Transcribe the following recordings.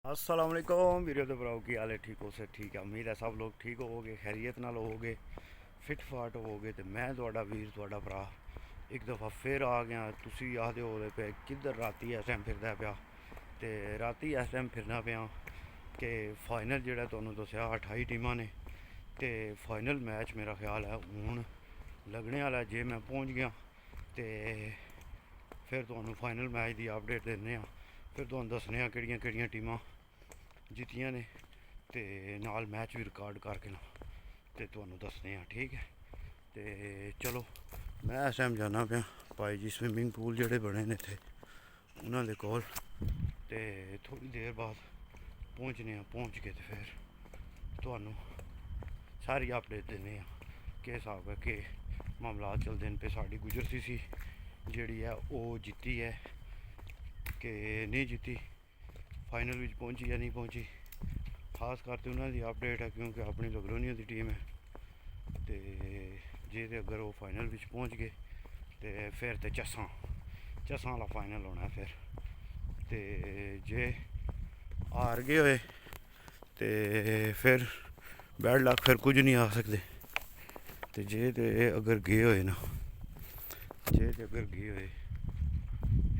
अस्सलाम वालेकुम वीडियो तो भराओ की हाल है। ठीक हो से ठीक है, उम्मीद है सब लोग ठीक होवोगे, खैरियत नाल होवोगे, फिट फाट होवोगे। तो मैं तुहाडा वीर तुहाडा भरा एक दफ़ा फिर आ गया। तुसी आखदे हो पे किधर राती इस टाइम फिरदा पिया, तो राती इस टाइम फिरना पिया कि फाइनल जेह्ड़ा तुहानूं दस्सेआ 28 टीमां ने, तो फाइनल मैच मेरा ख्याल है हून लगने आह्ला। जे मैं पहुंच गया तो फिर तुहानूं फाइनल मैच की अपडेट दिन्ने आं, फिर तुहानूं दस्सने आं केह्ड़ियां केह्ड़ियां टीमां जित्तियां ने, ते नाल मैच भी रिकार्ड करके ना ते तुहानूं दस्सने आं। ठीक है, ते चलो मैं इस टाइम जाना पिया भाई जी स्विमिंग पूल जेह्ड़े बने ने इत्थे उन्हां दे कोल, ते थोड़ी देर बाद पहुंचने आं। पहुंच के ते फिर तुहानूं सारी अपडेट दिन्ने आं केह् हिसाब है, केह् मामलात चलदे न पे। साडी गुजर सीसी जेह्ड़ी है ओह् जित्ती है कि नहीं जित्ती, फाइनल विच पहुंची या नहीं पहुंची, खास करके उन्होंने अपडेट है क्योंकि अपनी लगरोनिया की टीम है। तो जे ते अगर वो फाइनल विच पहुंच गए तो फिर तो चस्सां वाला फाइनल होना है। फिर तो जे हार गए होए तो फिर बैड लक, फिर कुछ नहीं आ सकते। तो जे ते अगर गए होए ना, जे ते अगर गए होए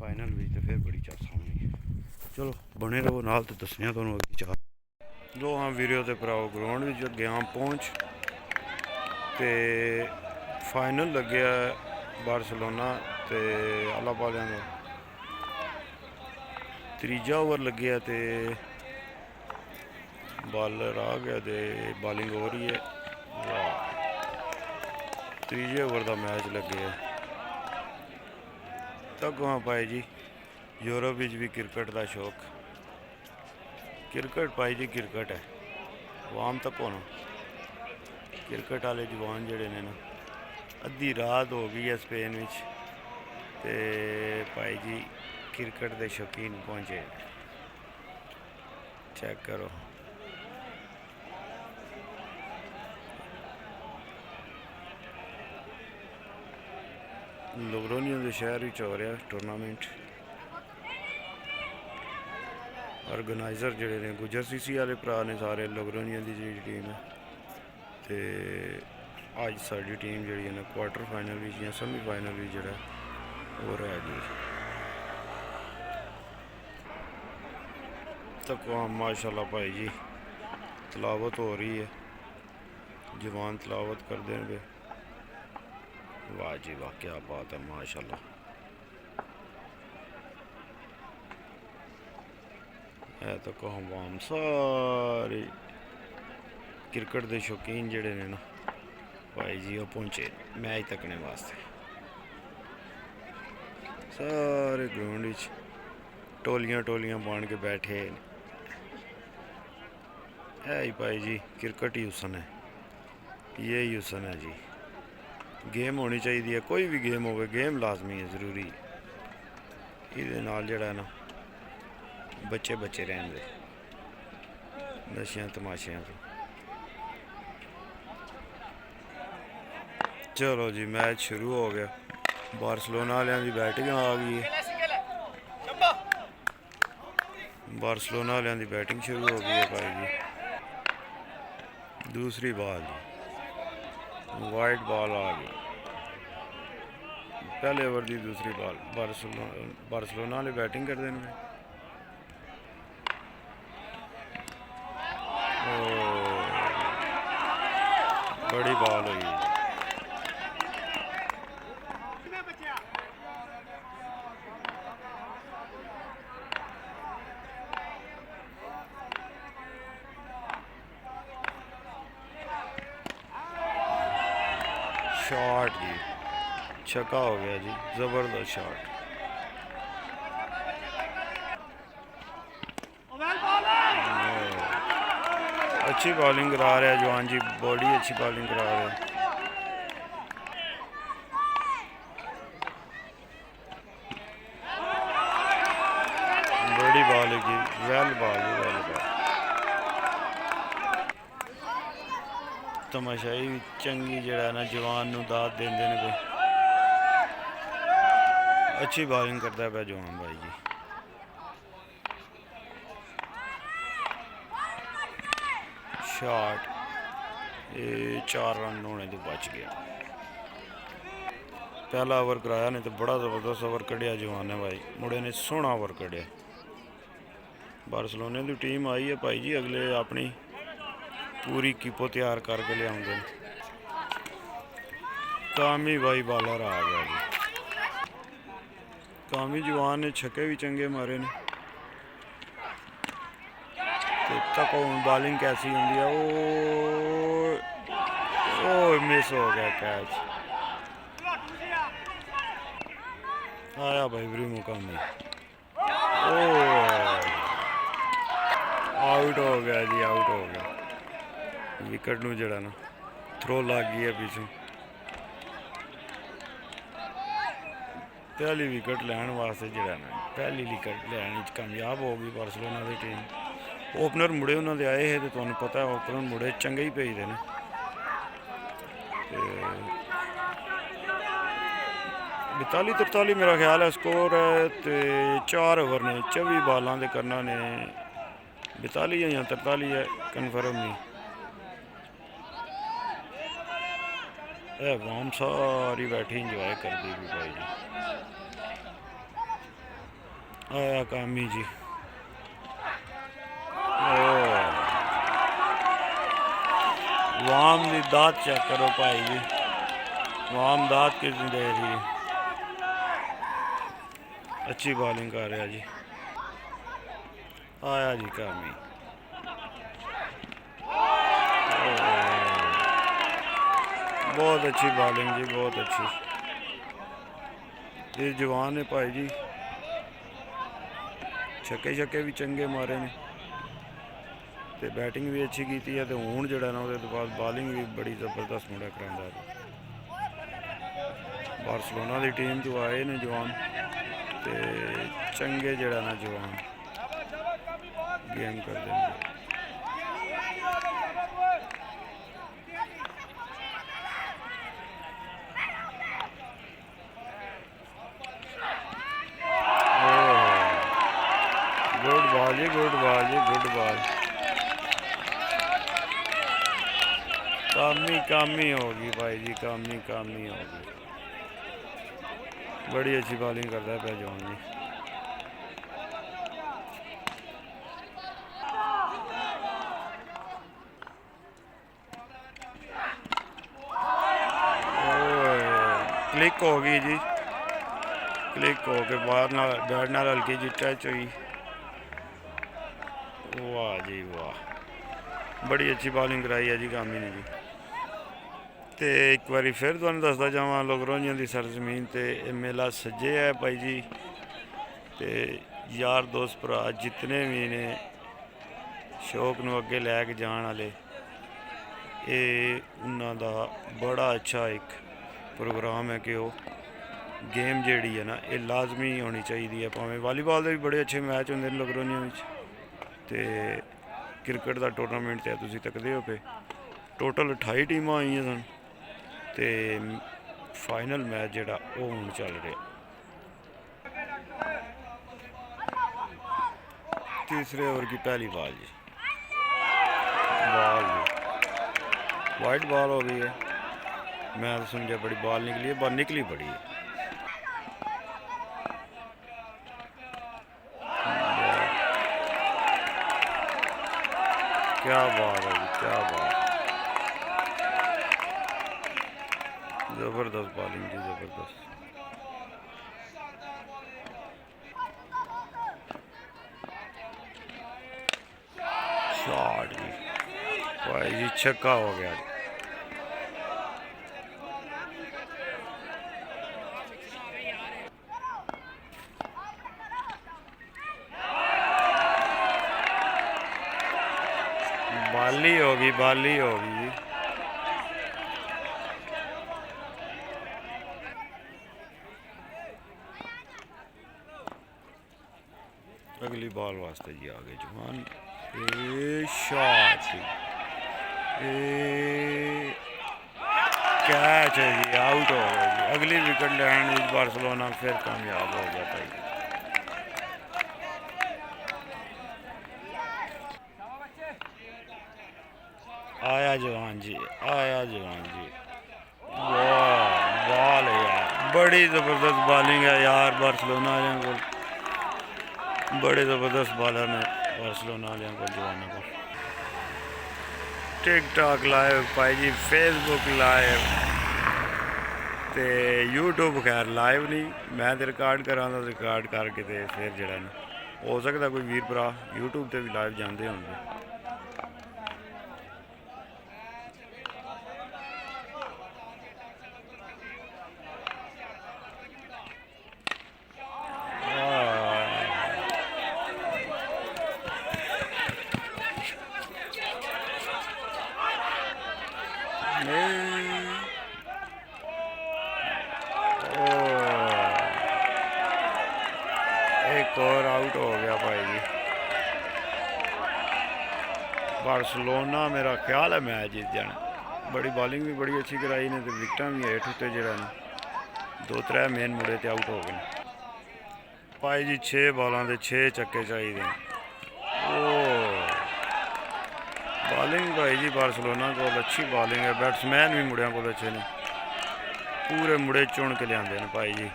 फाइनल विच तो फिर बड़ी चस्स होनी है। चलो बने रहो नाल, तो दस्सने तुहानूं अग्गें चाह लो। हाँ वीडियो ते भराओ ग्राउंड विच गया पहुंच, ते फाइनल लग्गेआ बार्सिलोना ते अलाबालियां दा। त्रीजा ओवर लग्गेआ ते बालर आ गया ते बॉलिंग हो रही है। वाह, त्रीजे ओवर का मैच लग्गेआ। तक हाँ भाई जी यूरोप विच भी क्रिकेट का शौक, क्रिकेट भाई जी क्रिकेट है, आवाम तक होना क्रिकेट वाले जवान जड़े ने ना। अद्धी रात हो गई है स्पेन विच ते भाई जी क्रिकेट के शौकीन पहुंचे। चेक करो लोग्रोनियो के शहर विच हो रहा टूर्नामेंट। ऑर्गेनाइजर जड़े ने गुजर सीसी वाले भरा ने सारे, लोग्रोनियो की जी टीम है। तो अज साड़ी टीम जी है ना क्वार्टर फाइनल भी या सेमी फाइनल भी जोड़ा हो रहा है जी। तक माशाल्लाह भाई जी तलावत हो रही है, जवान तलावत करते हैं। वाह जी वाह, क्या बात है माशाल्लाह। है तो आवाम सारे क्रिकेट के शौकीन जड़े ने ना भाई जी वो पहुंचे मैच तकने वास्ते। सारे ग्राउंड विच टोलियां टोलियां बन के बैठे है ही भाई जी। क्रिकेट ही हुसन है, यही हुसन है जी। गेम होनी चाहिए है, कोई भी गेम हो, गेम लाजमी है, ज़रूरी है। ये नाल जड़ा है ना बच्चे बच्चे रहेंगे नशियां तमाशियां तो। चलो जी मैच शुरू हो गया। बार्सिलोना वालियां दी बैटिंग आ गई है, बार्सिलोना वालियां दी बैटिंग शुरू हो गई है भाई जी। दूसरी बॉल जी वाइट बॉल आ गई, पहले ओवर की दूसरी बॉल। बार्सिलोना वाले बैटिंग करते हैं। बड़ी बॉल हुई शॉट जी, छक्का हो गया जी, ज़बरदस्त शॉट। अच्छी बॉलिंग करा रहा है जवान जी, बड़ी अच्छी बॉलिंग करा रहे हैं। बड़ी बॉल है, वेल बॉल है, वेल बॉल। तमाशाई भी चंगी जड़ा ना जवान नूं दाद देंदे ने कोई। अच्छी बॉलिंग करता है जवान भाई जी। ਸ਼ਾਟ, ਇਹ 4 ਰਨ ਹੋਣੇ ਤੋਂ ਬਚ ਗਿਆ। पहला ओवर कराया नहीं तो बड़ा ज़बरदस्त ओवर कढ़िया जवान ने भाई, मुड़े ने सोहना ओवर कढ़िया। बार्सिलोना की टीम आई है भाई जी, अगले अपनी पूरी कीपो तैयार करके ले आते हैं। कामी भाई बालर आ गया जी, कामी जवान ने छक्के भी चंगे मारे ने। तो तक बॉलिंग कैसी होंगी है, ओ मिस हो गया कैच। आया भाई ब्रीमो कामी, आउट हो गया जी, आउट हो गया। विकेट नूं जड़ा ना थ्रो लग गई है पिछों। पहली विकेट लैन वास्ते जड़ा ना पहली विकेट लैन कामयाब हो गई बार्सिलोना की टीम। ओपनर मुड़े उन्होंने आए हैं तो तुहानूं पता है ओपनर मुड़े चंगे ही भेजते हैं। 42-43 मेरा ख्याल है स्कोर है। तो 4 ओवर ने 24 बालों के करना ने 42 या 43 है, कन्फर्म नहीं। वाम सारी बैठी इंजॉय कर दी भी भाई जी। आया कामी जी, वाम की दात चेक करो भाई जी, वाम दात किस दे रही है। अच्छी बॉलिंग कर रहा जी, आया जी कामी। बहुत अच्छी बॉलिंग जी, बहुत अच्छी। ये जवान ने भाई जी, छक्के छक्के भी चंगे मारे ने ते बैटिंग भी अच्छी की है। तो हूँ जड़ा ना उसके बाद बॉलिंग भी बड़ी ज़बरदस्त मुड़ा करांदा है। बार्सिलोना की टीम जो आए ने जवान ते चंगे जड़ा ना जवान गेम कर देंगे। गुड बॉल जी, गुड बॉल जी, गुड बॉल। कामी कामी होगी भाई जी, कामी कामी होगी। बड़ी अच्छी बॉलिंग करता है पे जवान जी। क्लिक हो गई जी, क्लिक हो के बाहर ना बैट नाल हल्की जी टच हुई। वाह जी वाह, बड़ी अच्छी बॉलिंग कराई है जी कामी ने जी। तो एक बार फिर तुहानूं दसदा जावां लोगरोंजिया की सरजमीन ते मेला सज्जे है भाई जी। तो यार दोस्त भरा जितने भी ने शौक नूं अगे लैके जाण वाले, ये उन्हां दा बड़ा अच्छा एक प्रोग्राम है कि वो गेम जिहड़ी है ना ये लाजमी होनी चाहिए है। भावें वॉलीबॉल के भी बड़े अच्छे मैच होंदे ने लोगरोंजिया विच, ते क्रिकेट का टूरनामेंट तो तुसीं तकदे हो पे। टोटल 28 टीमां आईयां सन ते फाइनल मैच जिहड़ा वो हुण चल रहा। तीसरे ओवर की पहली बॉल जी, बॉल जी वाइट बॉल हो गई है। मैं तो समझा बड़ी बॉल निकली है, बॉल निकली बड़ी है। क्या बात है जी, क्या बात, जबरदस्त बॉलिंग जी, जबरदस्त। शॉट जी भाई जी, छक्का हो गया जी। बाली होगी, बाली होगी जी। अगली बॉल वास्ते जी आगे जवान। ए शॉट जी, कैच है जी, आउट हो गया जी। अगली विकेट लैंड बार्सिलोना फिर कामयाब हो गया भाई। आया जवान जी, आया जवान जी। वाह बॉल है यार, बड़ी ज़बरदस्त बॉलिंग है यार बार्सिलोना वालियों को, बड़े ज़बरदस्त बॉलर ने बार्सिलोना वालियों को, जवानों को। टिक टॉक लाइव भाई जी, फेसबुक लाइव ते यूट्यूब खैर लाइव नहीं, मैं तो रिकॉर्ड करा तो रिकॉर्ड करके ते फिर जरा हो सकता कोई वीर भरा यूट्यूब ते भी लाइव जाते होंगे। एक और आउट हो गया भाई जी। बार्सिलोना मेरा ख्याल है मैच जीत जाना, बड़ी बॉलिंग भी बड़ी अच्छी कराई ने, तो विकटा भी हेठ उत्ते जरा ने 2-3 मेन मुड़े ते आउट हो गए भाई जी। 6 बॉलों के 6 छक्के चाहिए। बॉलिंग भाई जी बार्सिलोना को अच्छी बॉलिंग है, बैट्समैन भी मुड़िया को अच्छे ने, पूरे मुड़े चुन के लिया भाई जी।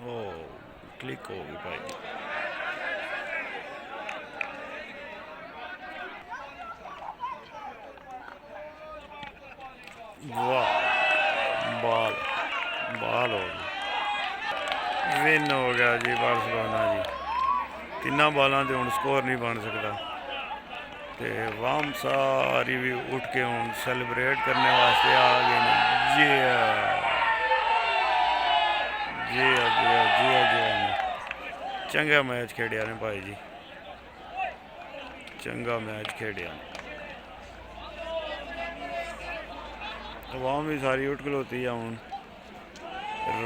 ओ क्लिक हो गई भाई जी। वाह बॉल बॉल हो गई, विन हो गया जी बार्सिलोना जी। 3 बॉलों से हूँ स्कोर नहीं बन सकता, तो वाम सारी भी उठ के हूँ सैलीब्रेट करने वास्ते आ गए ने। जी जी जी जी जी, चंगा मैच खेड़िया ने भाई जी, चंगा मैच खेड़िया। अवाम भी सारी उठ खलोती है हूँ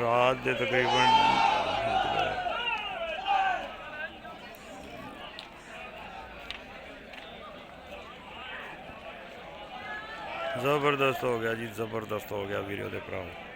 रात के तकरीबन। ज़बरदस्त हो गया जी, ज़बरदस्त हो गया वीडियो के भराओ।